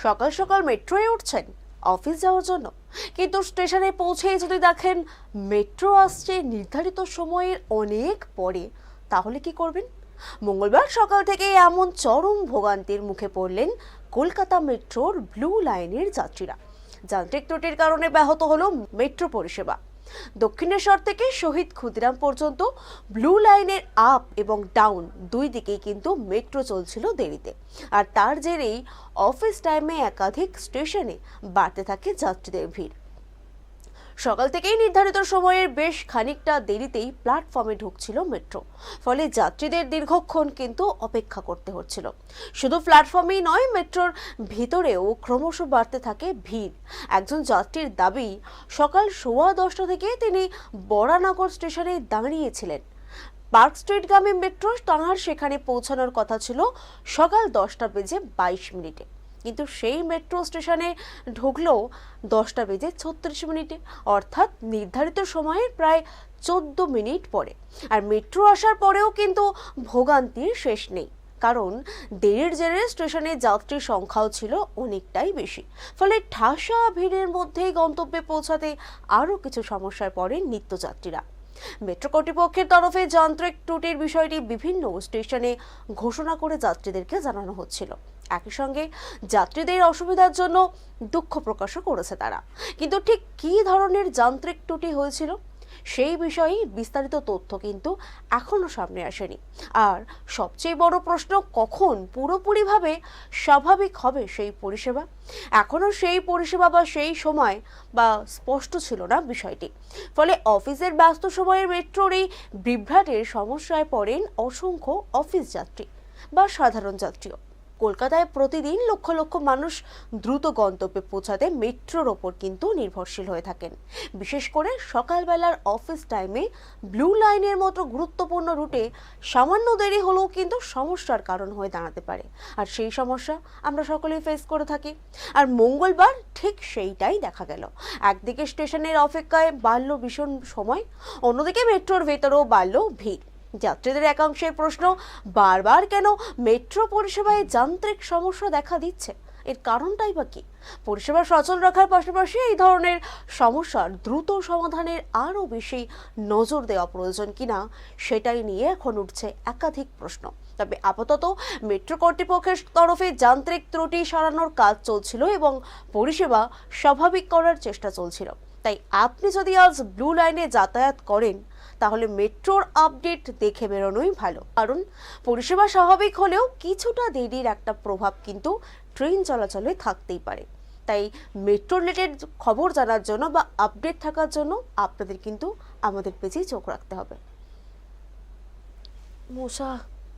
সকাল সকাল মেট্রোয় উঠছেন অফিস যাওয়ার জন্য, কিন্তু স্টেশনে পৌঁছেই যদি দেখেন মেট্রো আসছে নির্ধারিত সময়ের অনেক পরে, তাহলে কি করবেন? মঙ্গলবার সকাল থেকে এমন চরম ভোগান্তির মুখে পড়লেন কলকাতা মেট্রোর ব্লু লাইনের যাত্রীরা। যান্ত্রিক ত্রুটির কারণে ব্যাহত হলো মেট্রো পরিষেবা। দক্ষিণেশ্বর থেকে শহীদ ক্ষুদিরাম পর্যন্ত ব্লু লাইনের আপ এবং ডাউন দুই দিকেই কিন্তু মেট্রো চলছিল দেরিতে, আর তার জেরেই অফিস টাইমে একাধিক স্টেশনে বাড়তে থাকে যাত্রীদের ভিড়। সকাল থেকেই নির্ধারিত সময়ের বেশ খানিকটা দেরিতেই প্ল্যাটফর্মে ঢুকছিল মেট্রো, ফলে যাত্রীদের দীর্ঘক্ষণ কিন্তু অপেক্ষা করতে হচ্ছিল। শুধু প্ল্যাটফর্মেই নয়, মেট্রোর ভিতরেও ক্রমশ বাড়তে থাকে ভিড়। একজন যাত্রীর দাবি, সকাল 10:15 থেকে তিনি বরানগর স্টেশনে দাঁড়িয়েছিলেন। পার্ক স্ট্রিটগামী মেট্রো তাঁর সেখানে পৌঁছানোর কথা ছিল সকাল 10:22, কিন্তু সেই মেট্রো স্টেশনে ঢুকলো 10:36, অর্থাৎ নির্ধারিত সময়ের প্রায় 14 মিনিট পরে। আর মেট্রো আসার পরেও কিন্তু ভোগান্তির শেষ নেই, কারণ দেরির জেরে স্টেশনে যাত্রীর সংখ্যাও ছিল অনেকটাই বেশি। ফলে ঠাসা ভিড়ের মধ্যেই গন্তব্যে পৌঁছাতে আরও কিছু সমস্যায় পড়েন নিত্যযাত্রীরা। মেট্রো কর্তৃপক্ষের তরফে যান্ত্রিক ত্রুটির বিষয়টি বিভিন্ন স্টেশনে ঘোষণা করে যাত্রীদেরকে জানানো হচ্ছিল। একই সঙ্গে যাত্রীদের অসুবিধার জন্য দুঃখ প্রকাশও করেছে তারা। কিন্তু ঠিক কী ধরনের যান্ত্রিক ত্রুটি হয়েছিল সেই বিষয়ে বিস্তারিত তথ্য কিন্তু এখনো সামনে আসেনি। আর সবচেয়ে বড় প্রশ্ন, কখন পুরোপুরিভাবে স্বাভাবিক হবে সেই পরিষেবা? এখনো সেই পরিষেবা বা সেই সময় বা স্পষ্ট ছিল না বিষয়টি। ফলে অফিসের ব্যস্ত সময়ের মেট্রোর এই বিভ্রাটের সমস্যায় পড়েন অসংখ্য অফিস যাত্রী বা সাধারণ যাত্রীও। কলকাতায় প্রতিদিন লক্ষ লক্ষ মানুষ দ্রুত গন্তব্যে পৌঁছাতে মেট্রোর ওপর কিন্তু নির্ভরশীল হয়ে থাকেন। বিশেষ করে সকালবেলার অফিস টাইমে ব্লু লাইনের মতো গুরুত্বপূর্ণ রুটে সামান্য দেরি হলেও কিন্তু সমস্যার কারণ হয়ে দাঁড়াতে পারে, আর সেই সমস্যা আমরা সকলেই ফেস করে থাকি। আর মঙ্গলবার ঠিক সেইটাই দেখা গেল। একদিকে স্টেশনের অপেক্ষায় বাড়ল ভীষণ সময়, অন্যদিকে মেট্রোর ভেতরেও বাড়ল ভিড়। যাত্রীদের একাংশের প্রশ্ন, বারবার কেন মেট্রো পরিষেবায় যান্ত্রিক সমস্যা দেখা দিচ্ছে? এর কারণটাই বা কি? পরিষেবা সচল রাখার পাশাপাশি এই ধরনের সমস্যার দ্রুত সমাধানের আরও বেশি নজর দেওয়া প্রয়োজন কিনা, সেটাই নিয়ে এখন উঠছে একাধিক প্রশ্ন। তবে আপাতত মেট্রো কর্তৃপক্ষের তরফে যান্ত্রিক ত্রুটি সারানোর কাজ চলছিল এবং পরিষেবা স্বাভাবিক করার চেষ্টা চলছিল। তাই আপনি যদি আজ ব্লু লাইনে যাতায়াত করেন, তাহলে মেট্রোর আপডেট দেখে বেরোনোই ভালো, কারণ পরিষেবা স্বাভাবিক হলেও কিছুটা দেরির একটা প্রভাব কিন্তু ট্রেন চলাচলে থাকতেই পারে। তাই মেট্রো রিলেটেড খবর জানার জন্য বা আপডেট থাকার জন্য আপনাদের কিন্তু আমাদের পেজেই চোখ রাখতে হবে। মশা